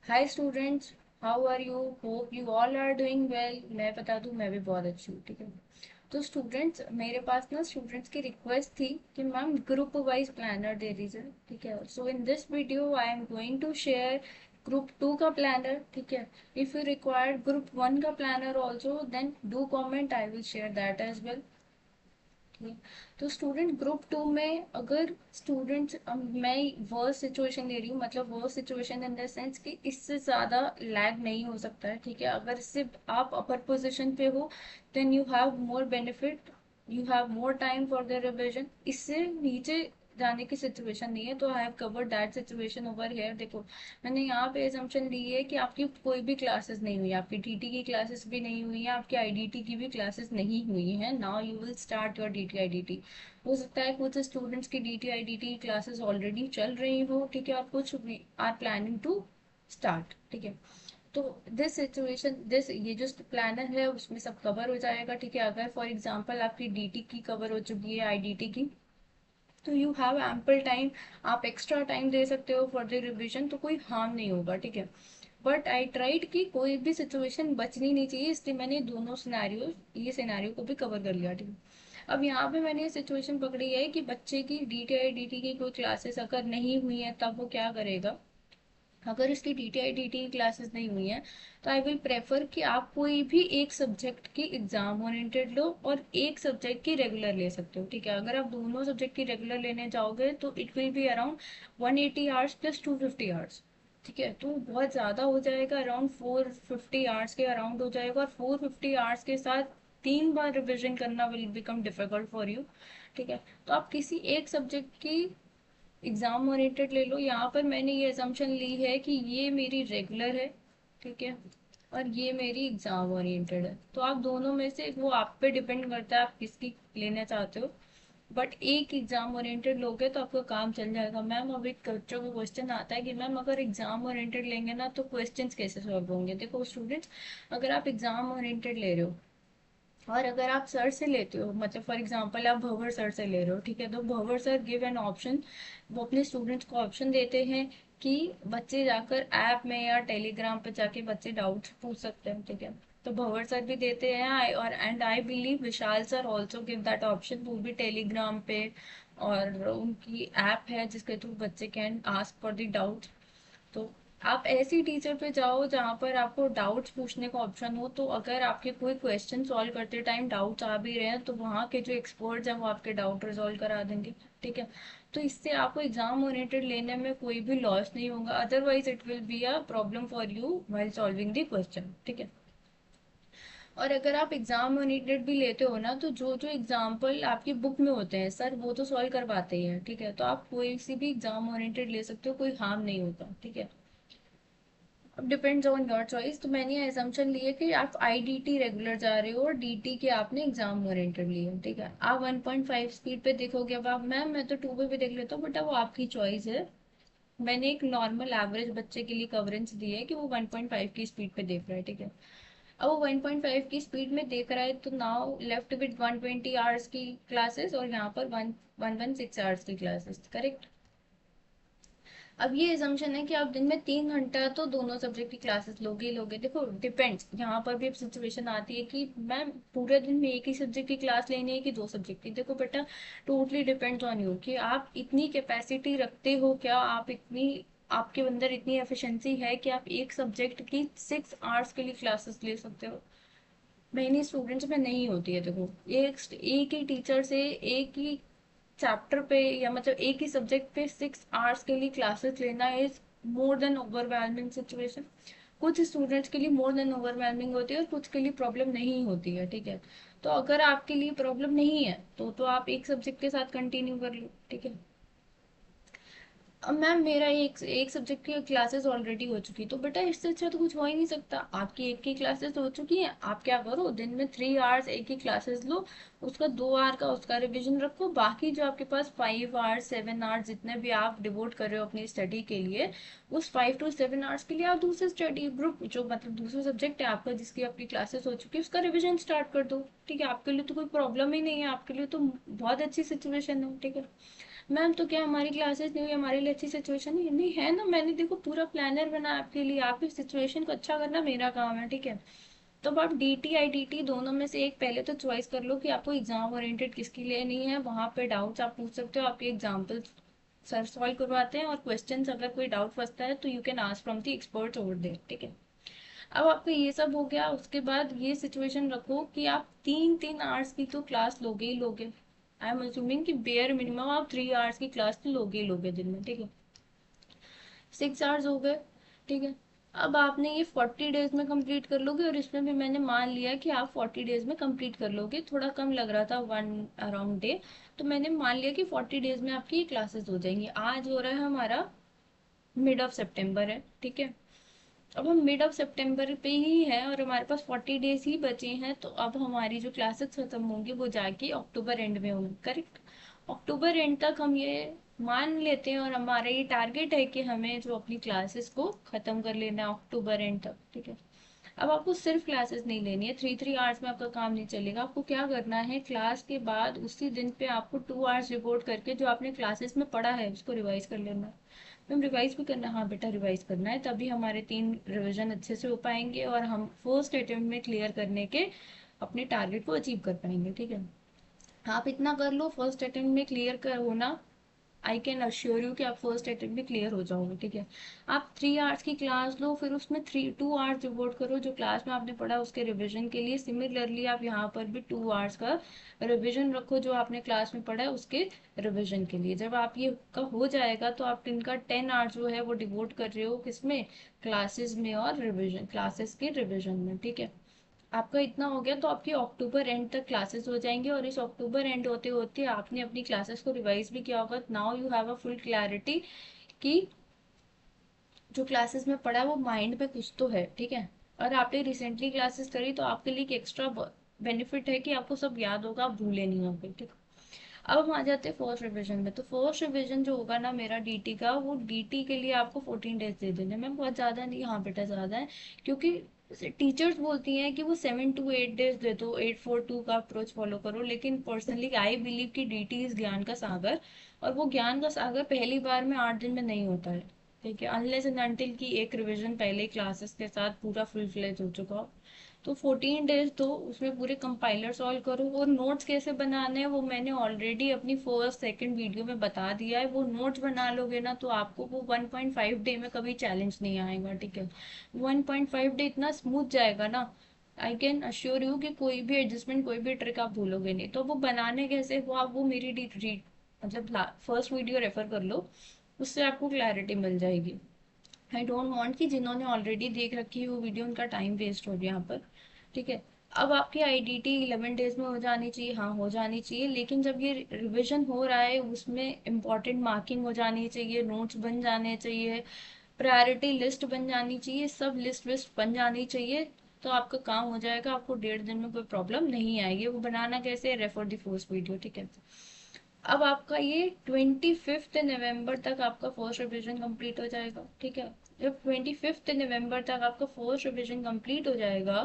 Hi students, how are you? Hope you all are doing well. मैं बता दूं, मैं भी बहुत अच्छी हूँ। ठीक है। तो स्टूडेंट्स, मेरे पास ना स्टूडेंट्स की रिक्वेस्ट थी कि मैम ग्रुप वाइज प्लानर दे दीजिए। ठीक है। So in this video I am going to share group 2 का प्लानर। ठीक है। इफ यू रिक्वायर ग्रुप 1 का planner also, then do comment, I will share that as well. तो स्टूडेंट ग्रुप 2 में अगर स्टूडेंट्स, मैं वर्स्ट सिचुएशन दे रही हूँ, मतलब worst situation in the sense कि इससे ज़्यादा लैग नहीं हो सकता है। ठीक है। अगर सिर्फ आप अपर पोजीशन पे हो, then you have more benefit, you have more time for the revision. इससे नीचे जाने की सिचुएशन नहीं है, तो I have covered that situation over here. देखो, मैंने यहाँ पे assumption ली है कि आपकी कोई भी क्लासेस नहीं हुई, आपकी टीटी की क्लासेस भी नहीं हुई है, आपकी आईडीटी की भी क्लासेस नहीं हुई है। Now you will start your DT IDT. हो सकता है कुछ स्टूडेंट्स की डीटी आईडीटी क्लासेस ऑलरेडी चल रही हो। ठीक है। और कुछ आर प्लानिंग टू स्टार्ट। ठीक है। तो दिस सिचुएशन, दिस ये जो प्लानर है उसमें सब कवर हो जाएगा। ठीक है। अगर फॉर एग्जांपल आपकी डीटी की कवर हो चुकी है, आईडीटी की, तो यू हैव एम्पल टाइम, आप एक्स्ट्रा टाइम दे सकते हो फॉर द रिविजन, तो कोई हार्म नहीं होगा। ठीक है। बट आई ट्राइड कि कोई भी सिचुएशन बचनी नहीं चाहिए, इसलिए मैंने दोनों सिनेरियो, ये सिनेरियो को भी कवर कर लिया। ठीक है। अब यहाँ पे मैंने ये सिचुएशन पकड़ी है कि बच्चे की डीटीआई डीटी की कोई क्लासेस अगर नहीं हुई है, तब वो क्या करेगा। अगर इसकी डीटीआई डीटी क्लासेस नहीं हुई हैं, तो आई विल प्रेफर कि आप कोई भी एक सब्जेक्ट की एग्जाम ओरिएंटेड लो और एक सब्जेक्ट की रेगुलर ले सकते हो। ठीक है। अगर आप दोनों सब्जेक्ट की रेगुलर लेने जाओगे तो it will be around 180 hours plus 250 hours. ठीक है। तो बहुत ज़्यादा हो जाएगा, अराउंड 450 आवर्स के अराउंड हो जाएगा, और 450 आवर्स के साथ 3 बार रिविजन करना will become difficult for you. ठीक है। तो आप किसी एक सब्जेक्ट की एग्जाम ओरिएंटेड ले लो। यहाँ पर मैंने ये असम्पशन ली है कि ये मेरी रेगुलर है। ठीक है। और ये मेरी एग्जाम ओरिएंटेड है, तो आप दोनों में से, वो आप पे डिपेंड करता है आप किसकी लेना चाहते हो। बट एक एग्जाम ओरिएंटेड लोगे तो आपका काम चल जाएगा। मैम, अभी बच्चों को क्वेश्चन आता है कि मैम अगर एग्जाम ओरिएंटेड लेंगे ना तो क्वेश्चंस कैसे सॉल्व होंगे। देखो स्टूडेंट्स, अगर आप एग्जाम ओरिएंटेड ले रहे हो और अगर आप सर से लेते हो, मतलब फॉर एग्जांपल आप भंवर सर से ले रहे हो, ठीक है, तो भंवर सर गिव एन ऑप्शन, वो अपने स्टूडेंट्स को ऑप्शन देते हैं कि बच्चे जाकर ऐप में या टेलीग्राम पे जाके बच्चे डाउट्स पूछ सकते हैं। ठीक है। तो भंवर सर भी देते हैं, और and I believe Vishal sir also give that option, वो भी टेलीग्राम पे, और उनकी ऐप है जिसके थ्रू बच्चे can ask for the doubt. तो आप ऐसी टीचर पे जाओ जहाँ पर आपको डाउट्स पूछने का ऑप्शन हो। तो अगर आपके कोई क्वेश्चन सॉल्व करते टाइम डाउट्स आ भी रहे हैं, तो वहाँ के जो एक्सपर्ट्स हैं वो आपके डाउट रिजॉल्व करा देंगे। ठीक है। तो इससे आपको एग्जाम ओरिएंटेड लेने में कोई भी लॉस नहीं होगा, otherwise it will be a problem for you while solving the question. ठीक है। और अगर आप एग्जाम ओरिएंटेड भी लेते हो ना, तो जो जो एग्जाम्पल आपकी बुक में होते हैं सर, वो तो सॉल्व करवाते ही हैं। ठीक है। तो आप कोई सी भी एग्जाम ओरिएंटेड ले सकते हो, कोई हार्म नहीं होता। ठीक है। अब डिपेंड्स ऑन योर चॉइस। तो मैंने ये assumption ली है कि आप आईडीटी रेगुलर जा रहे हो और डीटी के आपने एग्जाम ओरिएंटेड लिए। ठीक है। आप 1.5 स्पीड पे देखोगे, अब आप, मैम मैं तो 2 पे भी देख लेता हूँ, बट अब वो आपकी चॉइस है। मैंने एक नॉर्मल एवरेज बच्चे के लिए कवरेज दी है कि वो 1.5 की स्पीड पे देख रहा है। ठीक है। अब वो 1.5 की स्पीड में देख रहा है, तो नाउ लेफ्ट विद 120 आवर्स की क्लासेस, और यहाँ पर 116 आवर्स की क्लासेस। करेक्ट। अब ये assumption है कि आप दिन में 3 घंटा तो दोनों सब्जेक्ट की क्लासेस लोगे ही लोगे। देखो डिपेंड्स, यहाँ पर भी सिचुएशन आती है कि मैम पूरे दिन में एक ही सब्जेक्ट की क्लास लेनी है कि दो सब्जेक्ट की। देखो बेटा, टोटली डिपेंड्स ऑन यू कि आप इतनी कैपेसिटी रखते हो क्या, आप इतनी, आपके अंदर इतनी एफिशिएंसी है कि आप एक सब्जेक्ट की 6 आवर्स के लिए क्लासेस ले सकते हो। मेनी स्टूडेंट्स में नहीं होती है। देखो, एक ही टीचर से एक ही चैप्टर पे, या मतलब एक ही सब्जेक्ट पे 6 आवर्स के लिए क्लासेस लेना is more than overwhelming situation. कुछ स्टूडेंट्स के लिए मोर देन ओवरवेलमिंग होती है और कुछ के लिए प्रॉब्लम नहीं होती है। ठीक है। तो अगर आपके लिए प्रॉब्लम नहीं है तो आप एक सब्जेक्ट के साथ कंटिन्यू कर लो। ठीक है। अब मैम मेरा एक एक सब्जेक्ट की क्लासेस ऑलरेडी हो चुकी, तो बेटा इससे अच्छा तो कुछ हो ही नहीं सकता। आपकी एक की क्लासेस हो चुकी है, आप क्या करो, दिन में 3 आवर्स एक ही क्लासेस लो, उसका 2 आवर का उसका रिवीजन रखो, बाकी जो आपके पास 5 आवर्स 7 आवर्स जितने भी आप डिवोट कर रहे हो अपनी स्टडी के लिए, उस 5 to 7 आवर्स के लिए आप दूसरे स्टडी ग्रुप, जो मतलब दूसरा सब्जेक्ट है आपका जिसकी आपकी क्लासेस हो चुकी है, उसका रिविजन स्टार्ट कर दो। ठीक है। आपके लिए तो कोई प्रॉब्लम ही नहीं है, आपके लिए तो बहुत अच्छी सिचुएशन है। ठीक है। मैम तो क्या हमारी क्लासेस नहीं हुई, हमारे लिए अच्छी सिचुएशन है नहीं, है ना, मैंने देखो पूरा प्लानर बना आपके लिए, आपकी सिचुएशन को अच्छा करना मेरा काम है, ठीक है। तो अब आप डीटी आईडीटी दोनों में से एक पहले तो चॉइस कर लो कि आपको एग्जाम ओरिएंटेड किसके लिए नहीं है, वहां पे डाउट्स आप पूछ सकते हो, आपके एग्जाम्पल सर सॉल्व करवाते हैं, और क्वेश्चंस अगर कोई डाउट फंसता है तो you can ask from the experts over there, ठीक है। अब आपका ये सब हो गया, उसके बाद ये सिचुएशन रखो कि आप 3-3 आवर्स की तो क्लास लोगे ही लोगे। आई एम अज्यूमिंग कि बेयर मिनिमम आप 3 आवर्स की क्लास तो लोगे ही लोगे दिन में, ठीक है। 6 आवर्स हो गए, ठीक है। अब आपने ये 40 डेज में कंप्लीट कर लोगे, और इसमें भी मैंने मान लिया कि आप 40 डेज में कंप्लीट कर लोगे, थोड़ा कम लग रहा था 1 अराउंड डे, तो मैंने मान लिया कि 40 डेज में आपकी ये क्लासेस हो जाएंगी। आज हो रहा है हमारा मिड ऑफ सितंबर है, ठीक है। अब हम मिड ऑफ सितंबर पे ही है और हमारे पास 40 डेज ही बचे हैं, तो अब हमारी जो क्लासेस खत्म होंगी वो जाके अक्टूबर एंड में होंगी, करेक्ट। अक्टूबर एंड तक हम ये मान लेते हैं, और हमारा ये टारगेट है कि हमें जो अपनी क्लासेस को खत्म कर लेना है अक्टूबर एंड तक, ठीक है। अब आपको सिर्फ क्लासेस नहीं लेनी है, 3-3 आवर्स में आपका काम नहीं चलेगा। आपको क्या करना है, क्लास के बाद उसी दिन पे आपको 2 आवर्स रिपोर्ट करके जो आपने क्लासेस में पढ़ा है उसको रिवाइज कर लेना है। मैम रिवाइज भी करना है? हाँ बेटा रिवाइज करना है, तभी हमारे 3 रिवीजन अच्छे से हो पाएंगे और हम फर्स्ट अटेम्प्ट में क्लियर करने के अपने टारगेट को अचीव कर पाएंगे, ठीक है। आप इतना कर लो, फर्स्ट अटेम्प्ट में क्लियर कर होना, आई कैन अश्योर यू कि आप फर्स्ट अटेम्प्ट में क्लियर हो जाओगे, ठीक है। आप 3 आवर्स की क्लास लो, फिर उसमें 2 आवर्स डिवोट करो जो क्लास में आपने पढ़ा उसके रिवीजन के लिए। सिमिलरली आप यहाँ पर भी 2 आवर्स का रिवीजन रखो जो आपने क्लास में पढ़ा है उसके रिवीजन के लिए। जब आप ये का हो जाएगा तो आप इनका 10 आवर्स जो है वो डिवोट कर रहे हो किसमें, क्लासेस में और रिविजन, क्लासेस के रिविजन में, ठीक है। आपका इतना हो गया तो आपकी अक्टूबर एंड तक क्लासेस हो जाएंगे, और इस अक्टूबर एंड होते होते आपने अपनी क्लासेस को रिवाइज भी किया होगा। Now you have a full clarity कि जो क्लासेस में पढ़ा है वो माइंड में कुछ तो है, ठीक है। और आपने रिसेंटली क्लासेस करी तो आपके लिए एक एक्स्ट्रा बेनिफिट है कि आपको सब याद होगा, आप भूले नहीं होंगे, ठीक है। अब हम आ जाते हैं फर्स्ट रिवीजन में। तो फर्स्ट रिवीजन जो होगा ना मेरा डीटी का, वो डीटी के लिए आपको 14 डेज दे देने में, बहुत ज़्यादा नहीं, हाँ बेटा ज़्यादा है, क्योंकि टीचर्स बोलती हैं कि वो 7 to 8 डेज दे दो, 8-4-2 का अप्रोच फॉलो करो, लेकिन पर्सनली आई बिलीव कि डीटी इज ज्ञान का सागर, और वो ज्ञान का सागर पहली बार में 8 दिन में नहीं होता है, ठीक है, अनलेस एंड अनटिल की एक रिवीजन पहले क्लासेस के साथ पूरा फुल फ्लेज हो चुका हो। तो 14 डेज तो उसमें पूरे कंपाइलर सॉल्व करो, और नोट्स कैसे बनाने हैं वो मैंने ऑलरेडी अपनी फर्स्ट सेकंड वीडियो में बता दिया है। वो नोट्स बना लोगे ना तो आपको वो 1.5 डे में कभी चैलेंज नहीं आएगा, ठीक है। 1.5 डे इतना स्मूथ जाएगा ना, आई कैन अश्योर यू कि कोई भी एडजस्टमेंट कोई भी ट्रिक आप भूलोगे नहीं। तो वो बनाने कैसे, वो आप वो मेरी मतलब फर्स्ट वीडियो रेफर कर लो, उससे आपको क्लैरिटी मिल जाएगी। आई डोंट वांट कि जिन्होंने ऑलरेडी देख रखी है वो वीडियो उनका टाइम वेस्ट हो गया यहाँ पर, ठीक है। अब आपकी आईडीटी 11 डेज में हो जानी चाहिए, हाँ हो जानी चाहिए, लेकिन जब ये रिवीजन हो रहा है उसमें इम्पोर्टेंट मार्किंग हो जानी चाहिए, नोट्स बन जाने चाहिए, प्रायोरिटी लिस्ट बन जानी चाहिए, सब लिस्ट विस्ट बन जानी चाहिए, तो आपका काम हो जाएगा। आपको 1.5 दिन में कोई प्रॉब्लम नहीं आएगी। वो बनाना कैसे, रेफर द फर्स्ट वीडियो, ठीक है। अब आपका ये 25 नवंबर तक आपका फर्स्ट रिवीजन कंप्लीट हो जाएगा, ठीक है। जब 25 नवंबर तक आपका फर्स्ट रिवीजन कंप्लीट हो जाएगा,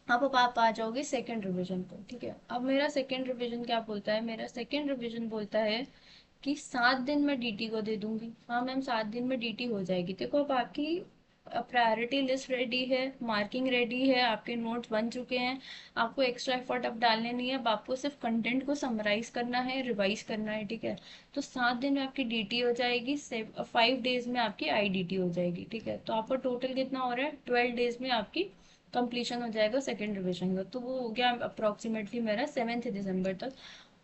अब आप आ जाओगे सेकंड रिवीजन को, ठीक है। अब मेरा सेकंड रिवीजन क्या बोलता है, मेरा सेकंड रिवीजन बोलता है कि 7 दिन में डीटी को दे दूंगी। हाँ मैम 7 दिन में डीटी हो जाएगी। देखो अब आपकी प्रायोरिटी लिस्ट रेडी है, मार्किंग रेडी है, आपके नोट्स बन चुके हैं, आपको एक्स्ट्रा एफर्ट अब डालने नहीं है, अब आपको सिर्फ कंटेंट को समराइज करना है, रिवाइज करना है, ठीक है। तो 7 दिन में आपकी डीटी हो जाएगी, 5 डेज में आपकी आईडीटी हो जाएगी, ठीक है। तो आपका टोटल कितना हो रहा है, 12 डेज में आपकी कंप्लीशन हो जाएगा सेकेंड रिविजन का। तो वो हो गया अप्रोक्सीमेटली मेरा 7 दिसंबर तक।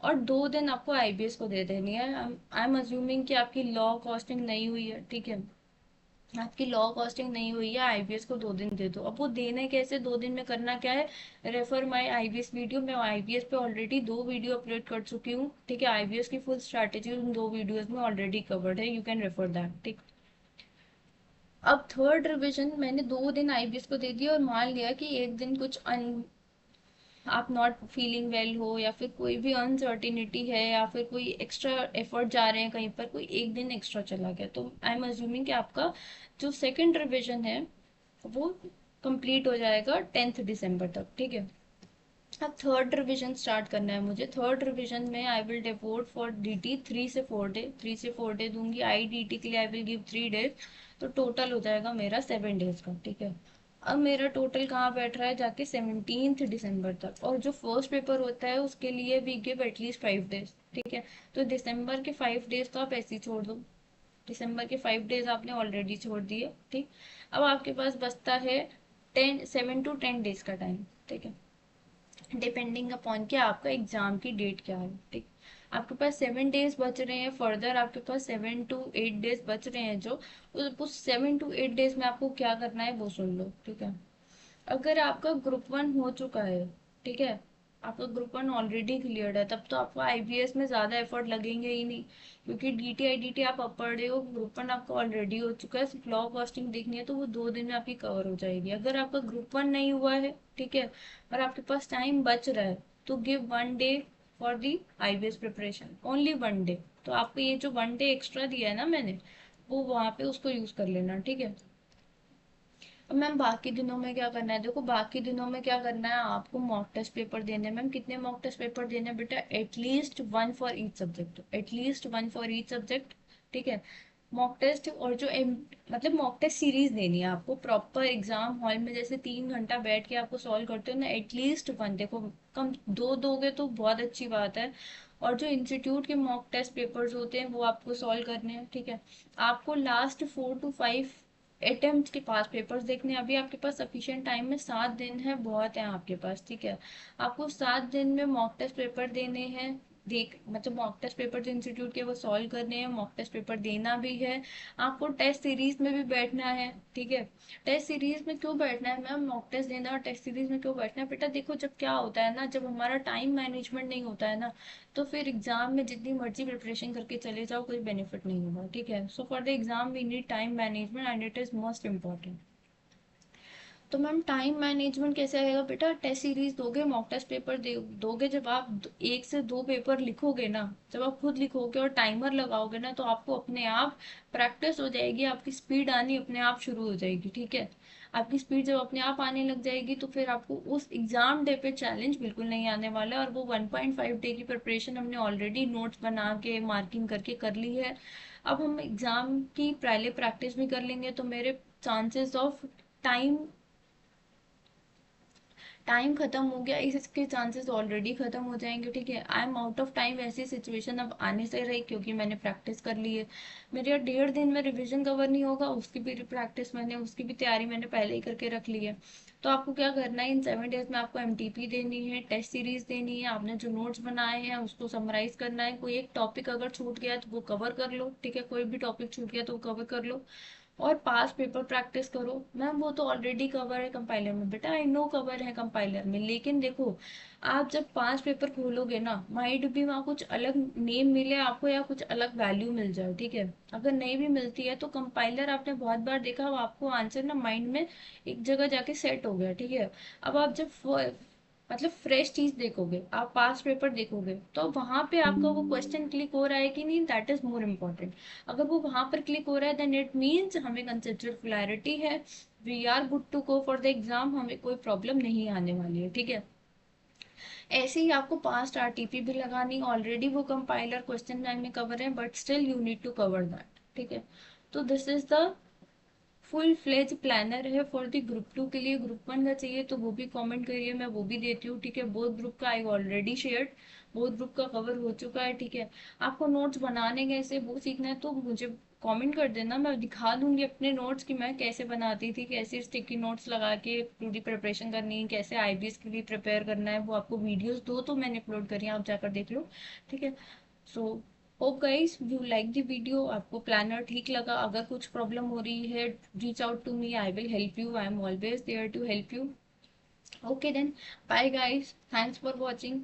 और 2 दिन आपको आईबीएस को दे देनी है। आई एम अज्यूमिंग कि आपकी लॉ कॉस्टिंग नहीं हुई है, ठीक है। आपकी लॉ कॉस्टिंग नहीं हुई है, आईबीएस को 2 दिन दे दो। अब वो देने कैसे, 2 दिन में करना क्या है, रेफर माई आईबीएस वीडियो। मैं आईबीएस पे ऑलरेडी 2 वीडियो अपलोड कर चुकी हूँ, ठीक है। आईबीएस की फुल स्ट्रैटेजी उन 2 वीडियोज में ऑलरेडी कवर्ड है, यू कैन रेफर दैट, ठीक। अब थर्ड रिवीजन मैंने 2 दिन आईबीएस को दे दिया, और मान लिया कि एक दिन कुछ आप नॉट फीलिंग वेल हो, या फिर कोई भी अनसर्टिनिटी है, या फिर कोई एक्स्ट्रा एफर्ट जा रहे हैं कहीं पर, कोई एक दिन एक्स्ट्रा चला गया, तो आई एम अज्यूमिंग कि आपका जो सेकंड रिवीजन है वो कंप्लीट हो जाएगा 10 दिसंबर तक, ठीक है। अब थर्ड रिवीजन स्टार्ट करना है मुझे। थर्ड रिवीजन में I will devote for DT 3 से 4 डे, 3 से 4 डे दूंगी। आई डीटी के लिए आई विल गिव 3 डेज, तो टोटल हो जाएगा मेरा 7 डेज का, ठीक है। अब मेरा टोटल कहाँ बैठ रहा है जाके 17 दिसंबर तक, और जो फर्स्ट पेपर होता है उसके लिए वी गिव एटलीस्ट 5 डेज, ठीक है। तो दिसंबर के 5 डेज तो आप ऐसे ही छोड़ दो, दिसंबर के 5 डेज आपने ऑलरेडी छोड़ दिए, ठीक। अब आपके पास बचता है 7 to 10 डेज का टाइम, ठीक है, डिपेंडिंग अपॉन कि आपका एग्जाम की डेट क्या है, ठीक। आपके पास 7 डेज बच रहे हैं, फर्दर आपके पास 7 to 8 डेज बच रहे हैं, जो उस 7 to 8 डेज में आपको क्या करना है वो सुन लो, ठीक है। अगर आपका ग्रुप 1 हो चुका है, ठीक है, आपका ग्रुप 1 ऑलरेडी क्लियर्ड है, तब तो आपको आईबीएस में ज़्यादा एफर्ट लगेंगे ही नहीं, क्योंकि डीटी आईडीटी आप अब पढ़ रहे हो, ग्रुप 1 आपका ऑलरेडी हो चुका है, सिर्फ लॉ कॉस्टिंग देखनी है तो वो 2 दिन में आपकी कवर हो जाएगी। अगर आपका ग्रुप 1 नहीं हुआ है, ठीक है, और आपके पास टाइम बच रहा है, तो give 1 day for the IBS preparation, only 1 day. तो आपको ये जो 1 डे एक्स्ट्रा दिया है ना मैंने, वो वहाँ पे उसको यूज़ कर लेना, ठीक है। अब मैम बाकी दिनों में क्या करना है, देखो बाकी दिनों में क्या करना है, आपको मॉक टेस्ट पेपर देने हैं। मैम कितने मॉक टेस्ट पेपर देने हैं बेटा, at least 1 for each subject, at least 1 for each subject, ठीक है। मॉक टेस्ट, और जो मतलब मॉक टेस्ट सीरीज देनी है आपको, प्रॉपर एग्जाम हॉल में जैसे 3 घंटा बैठ के आपको सॉल्व करते हो ना, एटलीस्ट 1, देखो कम 2 दोगे तो बहुत अच्छी बात है। और जो इंस्टीट्यूट के मॉक टेस्ट पेपर्स होते हैं वो आपको सॉल्व करने हैं, ठीक है। आपको लास्ट 4 to 5 अटेम्प्ट के पास पेपर्स देखने हैं। अभी आपके पास सफिशिएंट टाइम में 7 दिन है, बहुत है आपके पास, ठीक है। आपको 7 दिन में मॉक टेस्ट पेपर देने हैं, देख मतलब मॉक टेस्ट पेपर जो इंस्टीट्यूट के वो सॉल्व करने हैं, मॉक टेस्ट पेपर देना भी है। आपको टेस्ट सीरीज में भी बैठना है, ठीक है। टेस्ट सीरीज में क्यों बैठना है मैम, मॉक टेस्ट देना और टेस्ट सीरीज में क्यों बैठना है बेटा, देखो जब क्या होता है ना, जब हमारा टाइम मैनेजमेंट नहीं होता है ना, तो फिर एग्जाम में जितनी मर्जी प्रिपरेशन करके चले जाओ कोई बेनिफिट नहीं होगा, ठीक है। So for the exam we need time management and it is most important. तो मैम टाइम मैनेजमेंट कैसे आएगा बेटा, टेस्ट सीरीज दोगे, मॉक टेस्ट पेपर दोगे, जब आप 1 से 2 पेपर लिखोगे ना, जब आप खुद लिखोगे और टाइमर लगाओगे ना, तो आपको अपने आप प्रैक्टिस हो जाएगी, आपकी स्पीड आनी अपने आप शुरू हो जाएगी, ठीक है। आपकी स्पीड जब अपने आप आने लग जाएगी तो फिर आपको उस एग्जाम डे पे चैलेंज बिल्कुल नहीं आने वाला है। और वो 1.5 डे की प्रिपरेशन हमने ऑलरेडी नोट्स बना के मार्किंग करके कर ली है। अब हम एग्जाम की पहले प्रैक्टिस भी कर लेंगे, तो मेरे चांसेस ऑफ टाइम टाइम खत्म हो गया, इसके चांसेस ऑलरेडी खत्म हो जाएंगे, ठीक है। I am out of time, ऐसी सिचुएशन अब आने से रही क्योंकि मैंने प्रैक्टिस कर ली है। मेरे 1.5 दिन में रिवीजन कवर नहीं होगा, उसकी भी प्रैक्टिस मैंने, उसकी भी तैयारी मैंने पहले ही करके रख ली है। तो आपको क्या करना है, इन 7 डेज में आपको एमटीपी देनी है, टेस्ट सीरीज देनी है, आपने जो नोट्स बनाए हैं उसको समराइज करना है। कोई एक टॉपिक अगर छूट गया तो वो कवर कर लो, ठीक है, कोई भी टॉपिक छूट गया तो वो कवर कर लो। और पास पेपर प्रैक्टिस करो। मैम वो तो ऑलरेडी कवर है कंपाइलर में बेटा, आई नो कवर है कंपाइलर में, लेकिन देखो आप जब 5 पेपर खोलोगे ना, माइट भी वहाँ कुछ अलग नेम मिले आपको या कुछ अलग वैल्यू मिल जाए, ठीक है। अगर नहीं भी मिलती है तो कंपाइलर आपने बहुत बार देखा, वो आपको आंसर ना माइंड में एक जगह जाके सेट हो गया, ठीक है। अब आप जब मतलब फ्रेश चीज देखोगे, आप पास पेपर देखोगे, तो वहां पे आपका वो क्वेश्चन क्लिक हो रहा है कि नहीं, दैट इज मोर इम्पोर्टेंट। अगर वो वहां पर क्लिक हो रहा है देन इट मीन्स हमें कंसेप्चुअल क्लैरिटी है, we are good to go for the exam, हमें कोई प्रॉब्लम नहीं आने वाली है, ठीक है। ऐसे ही आपको पास्ट आरटीपी भी लगानी, ऑलरेडी वो कंपाइलर क्वेश्चन बैंक में कवर है, but still you need to cover that, ठीक है। तो this is the full fledge planner है फॉर द ग्रुप 2 के लिए। ग्रुप 1 का चाहिए तो वो भी कमेंट करिए, मैं वो भी देती हूँ, ठीक है। बोथ ग्रुप का I already shared, both group का कवर हो चुका है, ठीक है। आपको नोट्स बनाने कैसे वो सीखना है तो मुझे कमेंट कर देना, मैं दिखा दूंगी अपने नोट्स कि मैं कैसे बनाती थी, कैसे स्टिकी नोट्स लगा के पूरी प्रिपरेशन करनी है, कैसे आईबीएस के लिए प्रिपेयर करना है। वो आपको वीडियोस दो तो मैंने अपलोड करी है, आप जाकर देख लो, ठीक है। So hope guys you like the video, आपको प्लानर ठीक लगा। अगर कुछ प्रॉब्लम हो रही है, reach out to me, I will help you, I am always there to help you. Okay then, bye guys, thanks for watching.